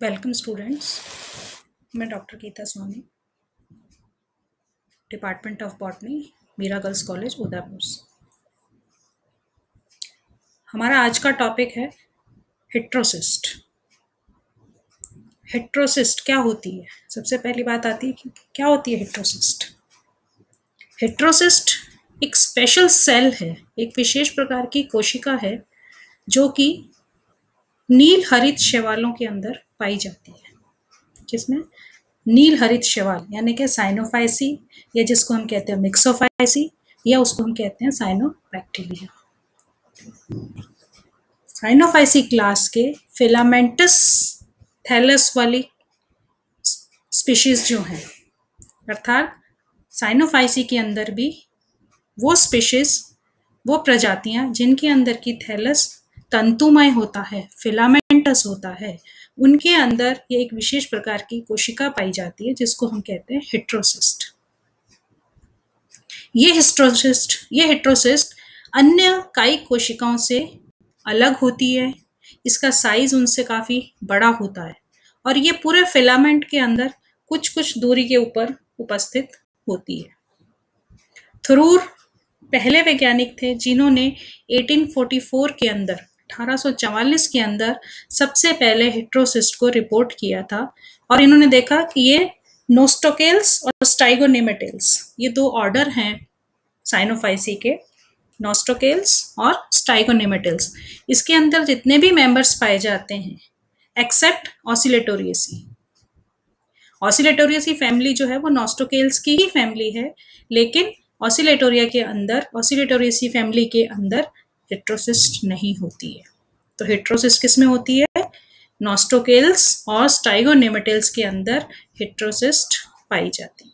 Welcome students. मैं doctor Geeta Swami, department of botany, Meera girls college Udaipur से। हमारा आज का टॉपिक है हेट्रोसिस्ट। हेट्रोसिस्ट क्या होती है? सबसे पहली बात आती है कि क्या होती है हेट्रोसिस्ट। हेट्रोसिस्ट एक स्पेशल सेल है, एक विशेष प्रकार की कोशिका है जो कि नील हरित शैवालों के अंदर पाई जाती है। जिसमें नील हरित शैवाल यानी कि साइनोफाइसी, या जिसको हम कहते हैं मिक्सोफाइसी, या उसको हम कहते हैं साइनोबैक्टीरिया। साइनोफाइसी क्लास के फिलामेंटस थैलस वाली स्पीशीज जो हैं, अर्थात साइनोफाइसी के अंदर भी वो स्पीशीज, वो प्रजातियां जिनके अंदर की थैलस तंतुमय होता है, फिलामेंटस होता है, उनके अंदर ये एक विशेष प्रकार की कोशिका पाई जाती है जिसको हम कहते हैं हेट्रोसिस्ट। ये हेट्रोसिस्ट अन्य कायिक कोशिकाओं से अलग होती है। इसका साइज उनसे काफी बड़ा होता है और ये पूरे फिलामेंट के अंदर कुछ कुछ दूरी के ऊपर उपस्थित होती है। थ्रूर पहले वैज्ञानिक थे जिन्होंने 1844 के अंदर 1844 के अंदर सबसे पहले हेट्रोसिस्ट को रिपोर्ट किया था और इन्होंने देखा कि ये नोस्टोकेल्स और स्टाइगोनेमेटेल्स, ये दो ऑर्डर हैं साइनोफाइसी के, नोस्टोकेल्स और स्टाइगोनेमेटेल्स। इसके अंदर जितने भी मेंबर्स पाए जाते हैं एक्सेप्ट ऑसिलेटोरियसी। ऑसिलेटोरियसी फैमिली जो है वो नोस्टोकेल्स की ही फैमिली है, लेकिन ऑसिलेटोरियसी फैमिली के अंदर हेट्रोसिस्ट नहीं होती है। तो हेट्रोसिस्ट किस में होती है? नोस्टोकेल्स और स्टाइगोनेमेटेल्स के अंदर हेट्रोसिस्ट पाई जाती है।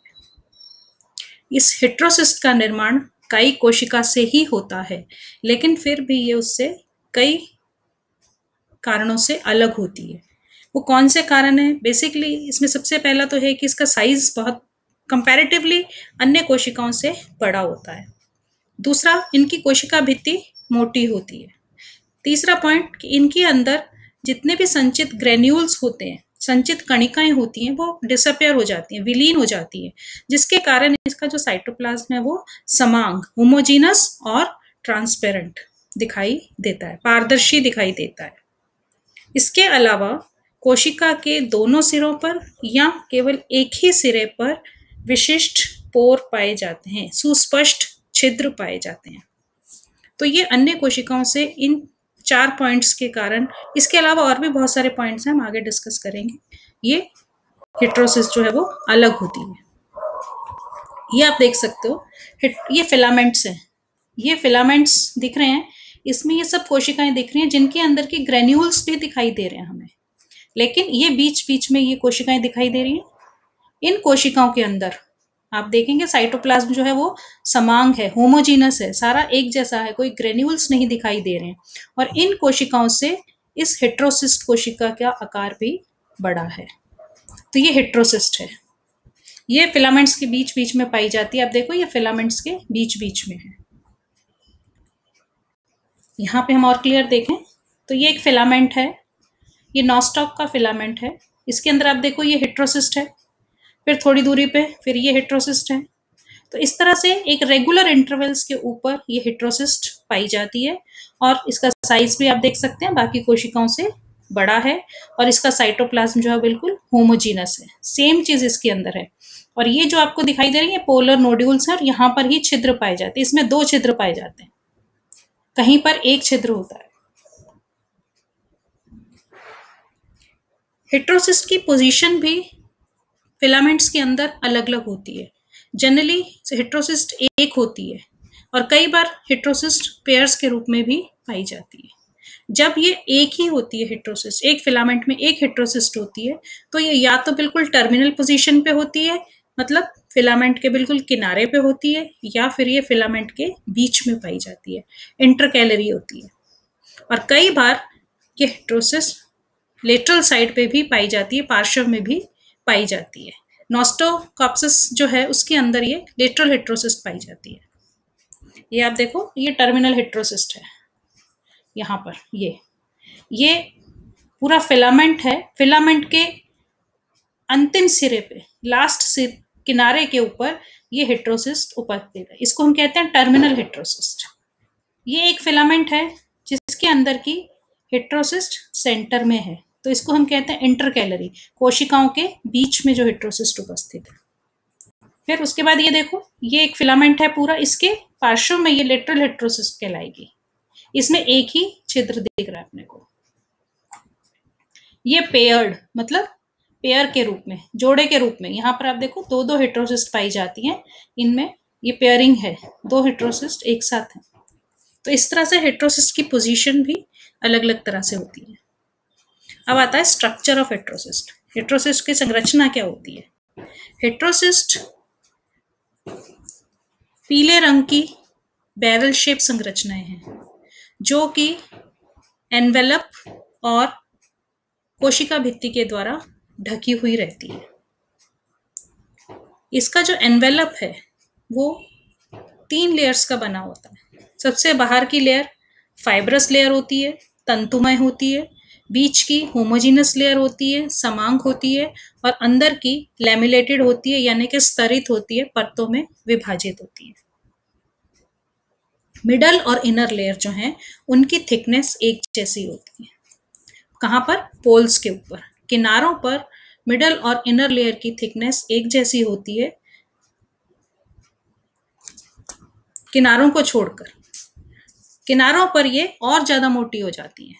इस हेट्रोसिस्ट का निर्माण कई कोशिका से ही होता है, लेकिन फिर भी ये उससे कई कारणों से अलग होती है। वो कौन से कारण है? बेसिकली इसमें सबसे पहला तो है कि इसका साइज बहुत कंपैरेटिवली अन्य कोशिकाओं से बड़ा होता है। दूसरा, इनकी कोशिका भित्ति मोटी होती है। तीसरा पॉइंट कि इनके अंदर जितने भी संचित ग्रेन्यूल्स होते हैं, संचित कणिकाएं होती हैं, वो डिसअपियर हो जाती हैं, विलीन हो जाती हैं, जिसके कारण इसका जो साइटोप्लाज्म है वो समांग, होमोजीनस और ट्रांसपेरेंट दिखाई देता है, पारदर्शी दिखाई देता है। इसके अलावा कोशिका के दोनों सिरों पर या केवल एक ही सिरे पर विशिष्ट पोर पाए जाते हैं, सुस्पष्ट छिद्र पाए जाते हैं। तो ये अन्य कोशिकाओं से इन 4 पॉइंट्स के कारण, इसके अलावा और भी बहुत सारे पॉइंट्स हैं, हम आगे डिस्कस करेंगे, ये हेट्रोसिस्ट जो है वो अलग होती है। ये आप देख सकते हो, ये फिलामेंट्स हैं, ये फिलामेंट्स दिख रहे हैं, इसमें ये सब कोशिकाएं दिख रही हैं जिनके अंदर की ग्रेन्यूल्स भी दिखाई दे रहे हैं हमें, लेकिन ये बीच बीच में ये कोशिकाएं दिखाई दे रही हैं। इन कोशिकाओं के अंदर आप देखेंगे साइटोप्लाज्म जो है वो समांग है, होमोजीनस है, सारा एक जैसा है, कोई ग्रेन्यूल्स नहीं दिखाई दे रहे हैं। और इन कोशिकाओं से इस हेट्रोसिस्ट कोशिका का आकार भी बड़ा है। तो ये हेट्रोसिस्ट है, ये फिलामेंट्स के बीच बीच में पाई जाती है। आप देखो ये फिलामेंट्स के बीच बीच में है। यहाँ पे हम और क्लियर देखें तो ये एक फिलामेंट है, ये नॉस्टॉक का फिलामेंट है। इसके अंदर आप देखो ये हेट्रोसिस्ट है, फिर थोड़ी दूरी पे फिर ये हेट्रोसिस्ट है। तो इस तरह से एक रेगुलर इंटरवल्स के ऊपर ये हेट्रोसिस्ट पाई जाती है और इसका साइज भी आप देख सकते हैं बाकी कोशिकाओं से बड़ा है और इसका साइटोप्लाज्म जो है बिल्कुल होमोजीनस है, सेम चीज इसके अंदर है। और ये जो आपको दिखाई दे रही है पोलर नोड्यूल्स है और यहाँ पर ही छिद्र पाए जाते हैं। इसमें 2 छिद्र पाए जाते हैं, कहीं पर एक छिद्र होता है। हेट्रोसिस्ट की पोजीशन भी फिलामेंट्स के अंदर अलग अलग होती है। जनरली हेट्रोसिस्ट एक होती है और कई बार हेट्रोसिस्ट पेयर्स के रूप में भी पाई जाती है। जब ये एक ही होती है हेट्रोसिस्ट, एक फिलामेंट में एक हेट्रोसिस्ट होती है, तो ये या तो बिल्कुल टर्मिनल पोजीशन पे होती है, मतलब फिलामेंट के बिल्कुल किनारे पे होती है, या फिर ये फिलामेंट के बीच में पाई जाती है, इंटरकैलरी होती है। और कई बार ये हेट्रोसिस्ट लेटरल साइड पे भी पाई जाती है, पार्श्व में भी पाई जाती है। नोस्टोकॉप्सिस जो है उसके अंदर ये लेटरल हेट्रोसिस्ट पाई जाती है। ये आप देखो ये टर्मिनल हेट्रोसिस्ट है, यहाँ पर ये पूरा फिलामेंट है, फिलामेंट के अंतिम सिरे पे, लास्ट सिर किनारे के ऊपर ये हेट्रोसिस्ट उपस्थित है। इसको हम कहते हैं टर्मिनल हेट्रोसिस्ट। ये एक फिलामेंट है जिसके अंदर की हेट्रोसिस्ट सेंटर में है, तो इसको हम कहते हैं इंटरकैलरी, कोशिकाओं के बीच में जो हेट्रोसिस्ट उपस्थित है। फिर उसके बाद ये देखो, ये एक फिलामेंट है पूरा, इसके पार्श्व में ये लेटरल हेट्रोसिस्ट कहलाएगी। इसमें एक ही छिद्र दिख रहा है अपने को। ये पेयर्ड मतलब पेयर के रूप में, जोड़े के रूप में, यहाँ पर आप देखो दो दो हेट्रोसिस्ट पाई जाती हैं, इनमें ये पेयरिंग है, दो हेट्रोसिस्ट एक साथ हैं। तो इस तरह से हेट्रोसिस्ट की पोजीशन भी अलग अलग तरह से होती है। अब आता है स्ट्रक्चर ऑफ हेट्रोसिस्ट। हेट्रोसिस्ट की संरचना क्या होती है? हेट्रोसिस्ट पीले रंग की बैरल शेप संरचनाएं हैं जो कि एनवेलप और कोशिका भित्ति के द्वारा ढकी हुई रहती है। इसका जो एनवेलप है वो 3 लेयर्स का बना होता है। सबसे बाहर की लेयर फाइब्रस लेयर होती है, तंतुमय होती है, बीच की होमोजीनस लेयर होती है, समांक होती है, और अंदर की लैमिलेटेड होती है, यानी कि स्तरित होती है, परतों में विभाजित होती है। मिडल और इनर लेयर जो हैं उनकी थिकनेस एक जैसी होती है। कहाँ पर? पोल्स के ऊपर। किनारों पर मिडल और इनर लेयर की थिकनेस एक जैसी होती है, किनारों को छोड़कर। किनारों पर ये और ज्यादा मोटी हो जाती हैं।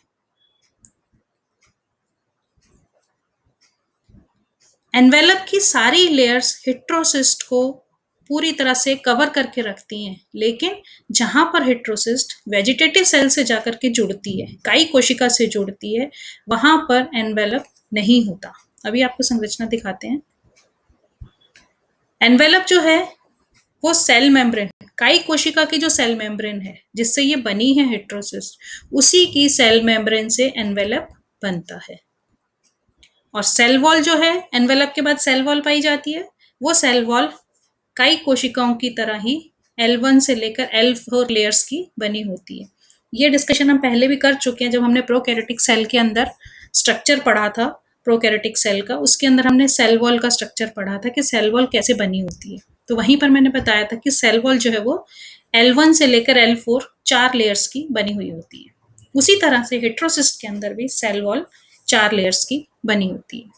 एनवेलप की सारी लेयर्स हेट्रोसिस्ट को पूरी तरह से कवर करके रखती हैं, लेकिन जहां पर हेट्रोसिस्ट वेजिटेटिव सेल से जाकर के जुड़ती है, काई कोशिका से जुड़ती है, वहां पर एनवेलप नहीं होता। अभी आपको संरचना दिखाते हैं। एनवेलप जो है वो सेल मेम्ब्रेन, काई कोशिका की जो सेल मेम्ब्रेन है जिससे ये बनी है हेट्रोसिस्ट, उसी की सेल मेम्ब्रेन से एनवेलप बनता है। और सेल वॉल जो है, एनवेलप के बाद सेल वॉल पाई जाती है, वो सेल वॉल कई कोशिकाओं की तरह ही L1 से लेकर L4 लेयर्स की बनी होती है। ये डिस्कशन हम पहले भी कर चुके हैं जब हमने प्रोकैरियोटिक सेल के अंदर स्ट्रक्चर पढ़ा था। प्रोकैरियोटिक सेल का, उसके अंदर हमने सेल वॉल का स्ट्रक्चर पढ़ा था कि सेल वॉल कैसे बनी होती है। तो वहीं पर मैंने बताया था कि सेल वॉल जो है वो L1 से लेकर L4 4 लेयर्स की बनी हुई होती है। उसी तरह से हेट्रोसिस्ट के अंदर भी सेल वॉल 4 लेयर्स की बनी होती है।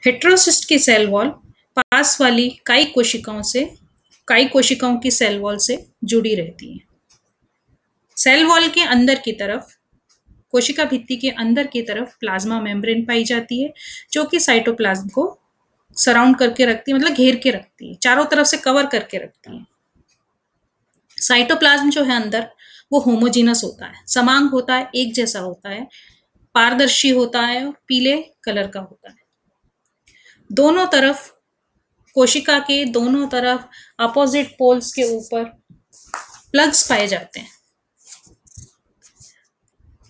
हेट्रोसिस्ट की सेल वॉल पास वाली कई कोशिकाओं की सेल वॉल से जुड़ी रहती है। सेल वॉल के अंदर की तरफ, कोशिका भित्ति के अंदर की तरफ प्लाज्मा मेम्ब्रेन पाई जाती है जो कि साइटोप्लाज्म को सराउंड करके रखती है, मतलब घेर के रखती है, चारों तरफ से कवर करके रखती है। साइटोप्लाज्म जो है अंदर वो होमोजीनस होता है, समांग होता है, एक जैसा होता है, पारदर्शी होता है और पीले कलर का होता है। दोनों तरफ, कोशिका के दोनों तरफ अपोजिट पोल्स के ऊपर प्लग्स पाए जाते हैं,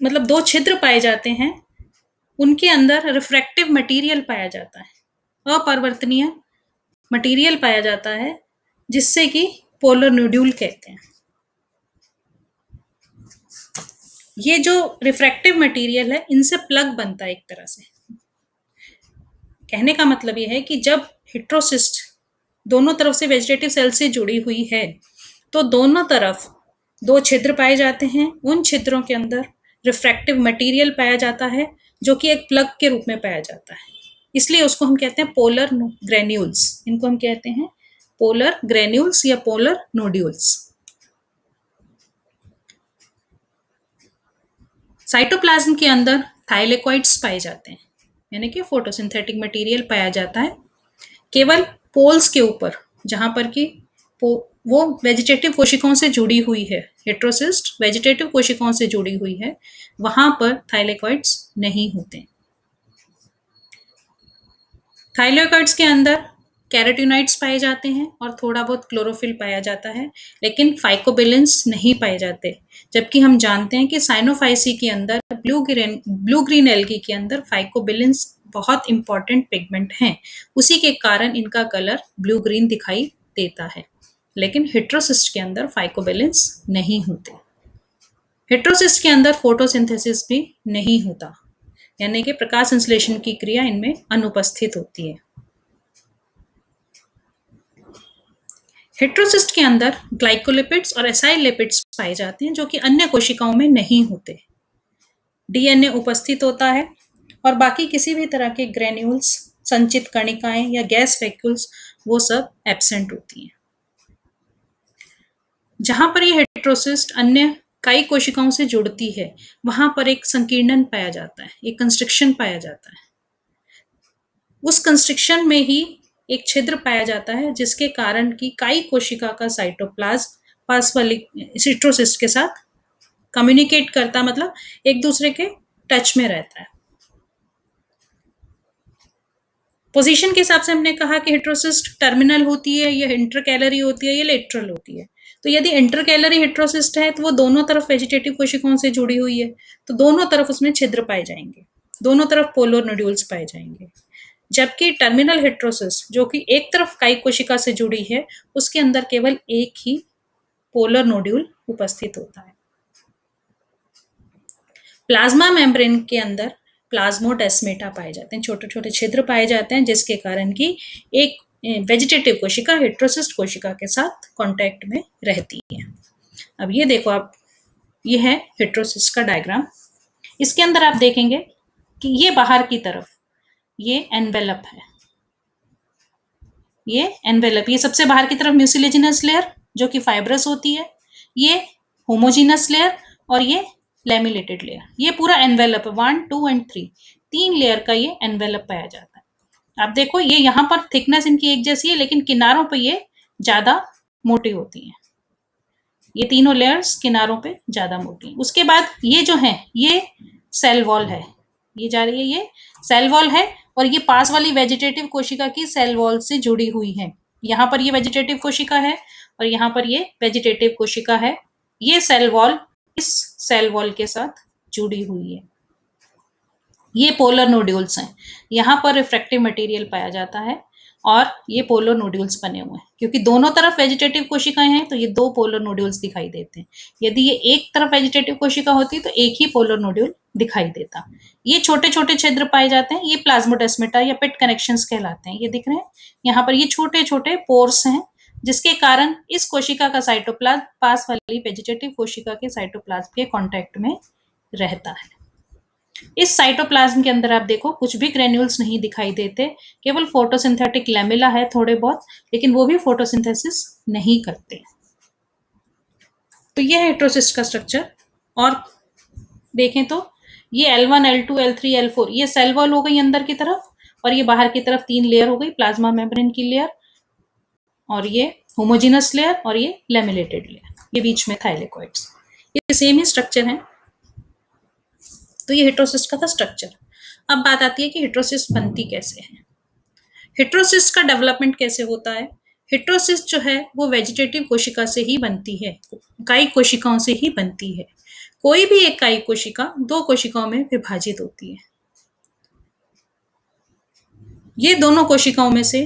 मतलब 2 छिद्र पाए जाते हैं। उनके अंदर रिफ्रैक्टिव मटेरियल पाया जाता है, अपरिवर्तनीय मटेरियल पाया जाता है, जिससे कि पोलर नोड्यूल कहते हैं। ये जो रिफ्रैक्टिव मटेरियल है, इनसे प्लग बनता है एक तरह से। कहने का मतलब ये है कि जब हेट्रोसिस्ट दोनों तरफ से वेजिटेटिव सेल से जुड़ी हुई है तो दोनों तरफ 2 छिद्र पाए जाते हैं। उन छिद्रों के अंदर रिफ्रैक्टिव मटेरियल पाया जाता है जो कि एक प्लग के रूप में पाया जाता है, इसलिए उसको हम कहते हैं पोलर ग्रेन्यूल्स। इनको हम कहते हैं पोलर ग्रेन्यूल्स या पोलर नोड्यूल्स। साइटोप्लाज्म के अंदर थाइलेकोइड्स पाए जाते हैं, यानी कि फोटोसिंथेटिक मटेरियल पाया जाता है। केवल पोल्स के ऊपर, जहां पर कि वो वेजिटेटिव कोशिकाओं से जुड़ी हुई है, हेट्रोसिस्ट वेजिटेटिव कोशिकाओं से जुड़ी हुई है, वहां पर थाइलेकोइड्स नहीं होते। थाइलेकोइड्स के अंदर कैरोटीनॉइड्स पाए जाते हैं और थोड़ा बहुत क्लोरोफिल पाया जाता है, लेकिन फाइकोबिलेंस नहीं पाए जाते। जबकि हम जानते हैं कि साइनोफाइसी के अंदर, ब्लू ग्रीन एल्गी के अंदर फाइकोबिलेंस बहुत इंपॉर्टेंट पिगमेंट हैं, उसी के कारण इनका कलर ब्लू ग्रीन दिखाई देता है। लेकिन हेट्रोसिस्ट के अंदर फाइकोबिलेंस नहीं होते। हेट्रोसिस्ट के अंदर फोटोसिंथेसिस भी नहीं होता। यानी कि प्रकाश संश्लेषण की क्रिया इनमें अनुपस्थित होती है। हेट्रोसिस्ट के अंदर ग्लाइकोलिपिड्स और एसाइल लिपिड्स पाए जाते हैं जो कि अन्य कोशिकाओं में नहीं होते। डीएनए उपस्थित होता है और बाकी किसी भी तरह के ग्रेन्यूल्स, संचित कणिकाएं या गैस वैक्यूल्स वो सब एब्सेंट होती हैं। जहां पर ये हेट्रोसिस्ट अन्य कई कोशिकाओं से जुड़ती है वहां पर एक संकीर्णन पाया जाता है, एक कंस्ट्रिक्शन पाया जाता है। उस कंस्ट्रिक्शन में ही एक छिद्र पाया जाता है जिसके कारण की कई कोशिका का साइटोप्लाज्म पास वाली हेट्रोसिस्ट के साथ कम्युनिकेट करता, मतलब एक दूसरे के टच में रहता है। पोजीशन के हिसाब से हमने कहा कि हेट्रोसिस्ट टर्मिनल होती है, या इंटरकैलरी होती है, या लेटरल होती है। तो यदि इंटरकैलरी हेट्रोसिस्ट है तो वो दोनों तरफ वेजिटेटिव कोशिकाओं से जुड़ी हुई है, तो दोनों तरफ उसमें छिद्र पाए जाएंगे, दोनों तरफ पोलर नोड्यूल्स पाए जाएंगे। जबकि टर्मिनल हेट्रोसिस्ट जो कि एक तरफ काई कोशिका से जुड़ी है, उसके अंदर केवल एक ही पोलर नोड्यूल उपस्थित होता है। प्लाज्मा मेम्ब्रेन के अंदर प्लाज्मोडेस्मेटा पाए जाते हैं, छोटे छोटे छिद्र पाए जाते हैं जिसके कारण कि एक वेजिटेटिव कोशिका हेट्रोसिस्ट कोशिका के साथ कांटेक्ट में रहती है। अब ये देखो आप, ये है हेट्रोसिस्ट का डायग्राम। इसके अंदर आप देखेंगे कि ये बाहर की तरफ ये एनवेलप है, ये एनवेलप, ये सबसे बाहर की तरफ म्यूसिलेजिनस लेयर जो कि फाइब्रस होती है, ये होमोजीनस लेयर और ये लैमिलेटेड लेयर। ये पूरा एनवेलप है, 1, 2 एंड 3, 3 लेयर का ये एनवेलप पाया जाता है। आप देखो ये यहाँ पर थिकनेस इनकी एक जैसी है, लेकिन किनारों पे ये ज्यादा मोटी होती है। ये तीनों लेयर्स किनारों पे ज्यादा मोटी है। उसके बाद ये जो है ये सेल वॉल है, ये जा रही है, ये सेल वॉल है और ये पास वाली वेजिटेटिव कोशिका की सेल वॉल से जुड़ी हुई है। यहाँ पर ये वेजिटेटिव कोशिका है और यहाँ पर ये वेजिटेटिव कोशिका है। ये सेल वॉल इस सेल वॉल के साथ जुड़ी हुई है। ये पोलर नोड्यूल्स हैं, यहाँ पर रिफ्रैक्टिव मटेरियल पाया जाता है और ये पोलर नोड्यूल्स बने हुए हैं। क्योंकि दोनों तरफ वेजिटेटिव कोशिकाएं हैं तो ये दो पोलर नोड्यूल्स दिखाई देते हैं। यदि ये एक तरफ वेजिटेटिव कोशिका होती तो एक ही पोलर नोड्यूल दिखाई देता। ये छोटे छोटे छिद्र पाए जाते हैं, ये प्लाज्मोडेस्मेटा या पिट कनेक्शंस कहलाते हैं। ये दिख रहे हैं यहाँ पर, ये छोटे छोटे पोर्स हैं जिसके कारण इस कोशिका का साइटोप्लाज्म पास वाली वेजिटेटिव कोशिका के साइटोप्लाज्म के कांटेक्ट में रहता है। इस साइटोप्लाज्म के अंदर आप देखो कुछ भी ग्रेन्यूल्स नहीं दिखाई देते, केवल फोटोसिंथेटिक लैमेला है थोड़े बहुत, लेकिन वो भी फोटोसिंथेसिस नहीं करते। तो ये है हेट्रोसिस्ट का स्ट्रक्चर। और देखें तो ये L1, L2, L3, L4 ये सेल वॉल हो गई अंदर की तरफ, और ये बाहर की तरफ 3 लेयर हो गई, प्लाज्मा मेम्ब्रेन की लेयर और ये होमोजीनस लेयर और ये लैमिलेटेड लेयर, ये बीच में थाइलेकोइड्स, ये सेम ही स्ट्रक्चर है। तो ये हेट्रोसिस्ट का था स्ट्रक्चर। अब बात आती है कि हेट्रोसिस्ट बनती कैसे है। हेट्रोसिस्ट का डेवलपमेंट कैसे होता है। हेट्रोसिस्ट जो है वो वेजिटेटिव कोशिका से ही बनती है, काई कोशिकाओं से ही बनती है। कोई भी एक काई कोशिका 2 कोशिकाओं में विभाजित होती है। ये दोनों कोशिकाओं में से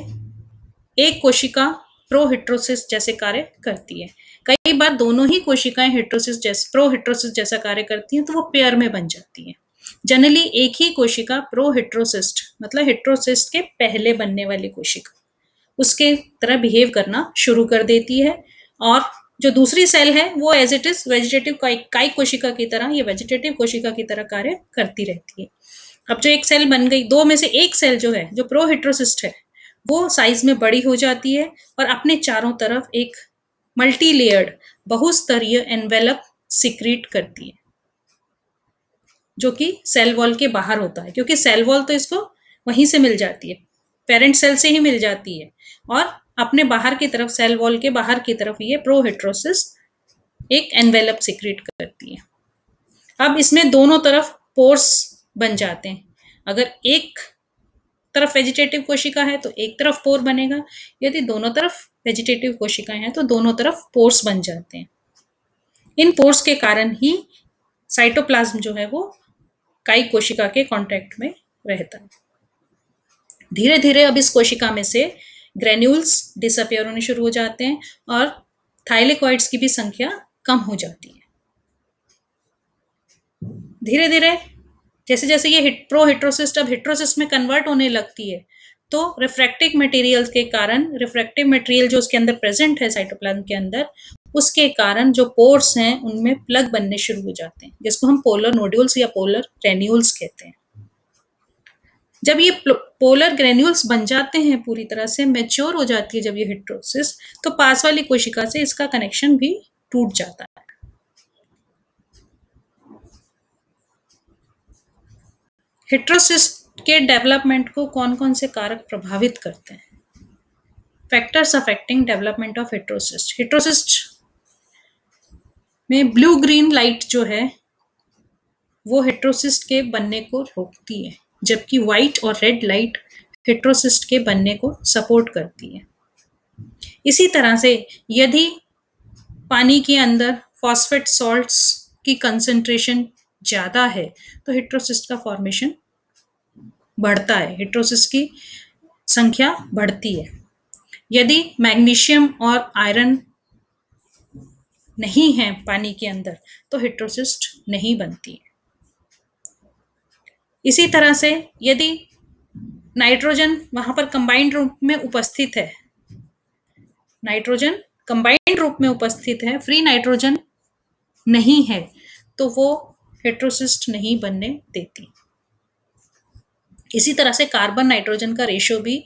एक कोशिका प्रोहेट्रोसिस्ट जैसे कार्य करती है। कई बार दोनों ही कोशिकाएं हेट्रोसिस्ट जैसे प्रोहेट्रोसिस्ट जैसा कार्य करती हैं तो वो पेयर में बन जाती है। जनरली एक ही कोशिका प्रोहेट्रोसिस्ट मतलब हेट्रोसिस्ट के पहले बनने वाली कोशिका उसके तरह बिहेव करना शुरू कर देती है, और जो दूसरी सेल है वो एज इट इज वेजिटेटिव काई कोशिका की तरह, ये वेजिटेटिव कोशिका की तरह कार्य करती रहती है। अब जो एक सेल बन गई, 2 में से एक सेल जो है जो प्रोहेट्रोसिस्ट है वो साइज में बड़ी हो जाती है और अपने चारों तरफ एक मल्टी लेयर्ड बहुस्तरीय एनवेलप सिक्रीट करती है जो कि सेल वॉल के बाहर होता है। क्योंकि सेल वॉल तो इसको वहीं से मिल जाती है, पेरेंट सेल से ही मिल जाती है, और अपने बाहर की तरफ सेल वॉल के बाहर की तरफ ये प्रोहेट्रोसिस्ट एक एनवेलप सिक्रीट करती है। अब इसमें दोनों तरफ पोर्स बन जाते हैं। अगर एक तरफ वेजिटेटिव कोशिका है तो एक तरफ पोर बनेगा, यदि दोनों तरफ वेजिटेटिव कोशिकाएं हैं तो दोनों तरफ पोर्स बन जाते हैं। इन पोर्स के कारण ही साइटोप्लाज्म जो है वो काई कोशिका के कांटेक्ट में रहता है। धीरे धीरे अब इस कोशिका में से ग्रेन्यूल्स डिसअपियर होने शुरू हो जाते हैं और थाइलेकोइड्स की भी संख्या कम हो जाती है। धीरे धीरे जैसे जैसे ये प्रोहिट्रोसिस्ट अब हिट्रोसिस्ट में कन्वर्ट होने लगती है, तो रिफ्रैक्टिव मटेरियल के कारण, रिफ्रैक्टिव मटेरियल जो उसके अंदर प्रेजेंट है साइटोप्लाज्म के अंदर, उसके कारण जो पोर्स हैं उनमें प्लग बनने शुरू हो जाते हैं, जिसको हम पोलर नोड्यूल्स या पोलर ग्रेन्यूल्स कहते हैं। जब ये पोलर ग्रेन्यूल्स बन जाते हैं, पूरी तरह से मैच्योर हो जाती है जब ये हिट्रोसिस, तो पास वाली कोशिका से इसका कनेक्शन भी टूट जाता है। हिट्रोसिस्ट के डेवलपमेंट को कौन कौन से कारक प्रभावित करते हैं? Factors affecting development of heterocyst. Heterocyst में ब्लू ग्रीन लाइट जो है वो हिट्रोसिस्ट के बनने को रोकती है, जबकि व्हाइट और रेड लाइट हिट्रोसिस्ट के बनने को सपोर्ट करती है। इसी तरह से यदि पानी के अंदर फॉस्फेट सॉल्ट्स की कंसंट्रेशन ज़्यादा है तो हिट्रोसिस्ट का फॉर्मेशन बढ़ता है, हिट्रोसिस्ट की संख्या बढ़ती है। यदि मैग्नीशियम और आयरन नहीं है पानी के अंदर तो हिट्रोसिस्ट नहीं बनती है। इसी तरह से यदि नाइट्रोजन वहां पर कंबाइंड रूप में उपस्थित है, नाइट्रोजन कंबाइंड रूप में उपस्थित है, फ्री नाइट्रोजन नहीं है, तो वो हिट्रोसिस्ट नहीं बनने देती। इसी तरह से कार्बन नाइट्रोजन का रेशियो भी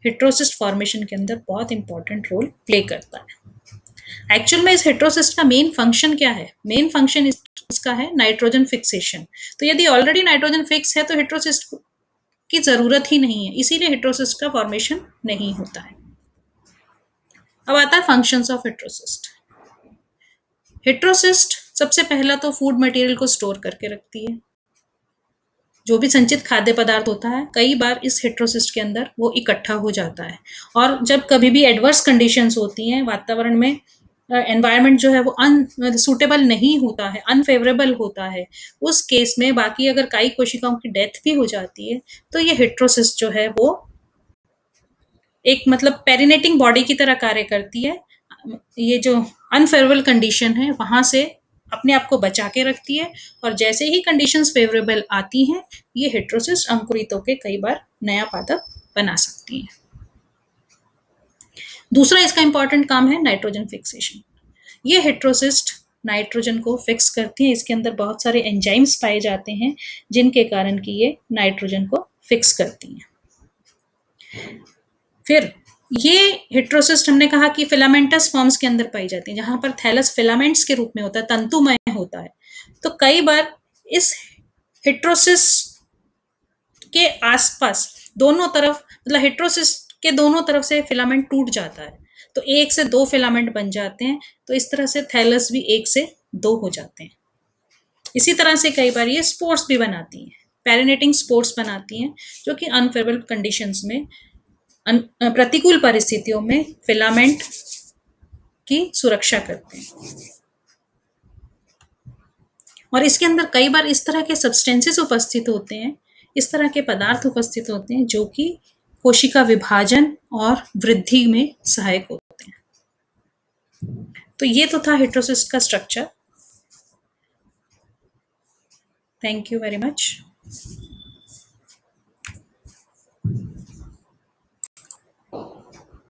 हिट्रोसिस्ट फॉर्मेशन के अंदर बहुत इंपॉर्टेंट रोल प्ले करता है। एक्चुअल में इस हिट्रोसिस्ट का मेन फंक्शन क्या है? मेन फंक्शन इसका है नाइट्रोजन फिक्सेशन। तो यदि ऑलरेडी नाइट्रोजन फिक्स है तो हिट्रोसिस्ट की जरूरत ही नहीं है, इसीलिए हिट्रोसिस्ट का फॉर्मेशन नहीं होता है। अब आता है फंक्शंस ऑफ हिट्रोसिस्ट। हिट्रोसिस्ट सबसे पहला तो फूड मटेरियल को स्टोर करके रखती है। जो भी संचित खाद्य पदार्थ होता है कई बार इस हिट्रोसिस्ट के अंदर वो इकट्ठा हो जाता है, और जब कभी भी एडवर्स कंडीशंस होती हैं, वातावरण में एनवायरनमेंट जो है वो सूटेबल नहीं होता है, अनफेवरेबल होता है, उस केस में बाकी अगर कई कोशिकाओं की डेथ भी हो जाती है तो ये हिट्रोसिस्ट जो है वो एक मतलब पेरिनेटिंग बॉडी की तरह कार्य करती है। ये जो अनफेवरेबल कंडीशन है वहां से अपने आप को बचा के रखती है, और जैसे ही कंडीशंस फेवरेबल आती हैं ये हिट्रोसिस्ट अंकुरित होकर कई बार नया पादप बना सकती है। दूसरा इसका इंपॉर्टेंट काम है नाइट्रोजन फिक्सेशन। ये हिट्रोसिस्ट नाइट्रोजन को फिक्स करती है, इसके अंदर बहुत सारे एंजाइम्स पाए जाते हैं जिनके कारण कि ये नाइट्रोजन को फिक्स करती हैं। फिर ये हिट्रोसिस्ट हमने कहा कि फिलामेंटस फॉर्म्स के अंदर पाई जाती है, जहां पर थैलस फिलामेंट्स के रूप में होता है, तंतुमय होता है। तो कई बार इस हिट्रोसिस्ट के आसपास दोनों तरफ, मतलब हिट्रोसिस्ट के दोनों तरफ से फिलामेंट टूट जाता है, तो एक से दो फिलामेंट बन जाते हैं, तो इस तरह से थैलस भी एक से दो हो जाते हैं। इसी तरह से कई बार ये स्पोर्स भी बनाती हैं, पेरिनेटिंग स्पोर्स बनाती हैं, जो कि अनफेवरेबल कंडीशंस में, प्रतिकूल परिस्थितियों में फिलामेंट की सुरक्षा करते हैं। और इसके अंदर कई बार इस तरह के सब्सटेंसेस उपस्थित होते हैं, इस तरह के पदार्थ उपस्थित होते हैं जो कि कोशिका विभाजन और वृद्धि में सहायक होते हैं। तो ये तो था हिट्रोसिस्ट का structure. Thank you very much.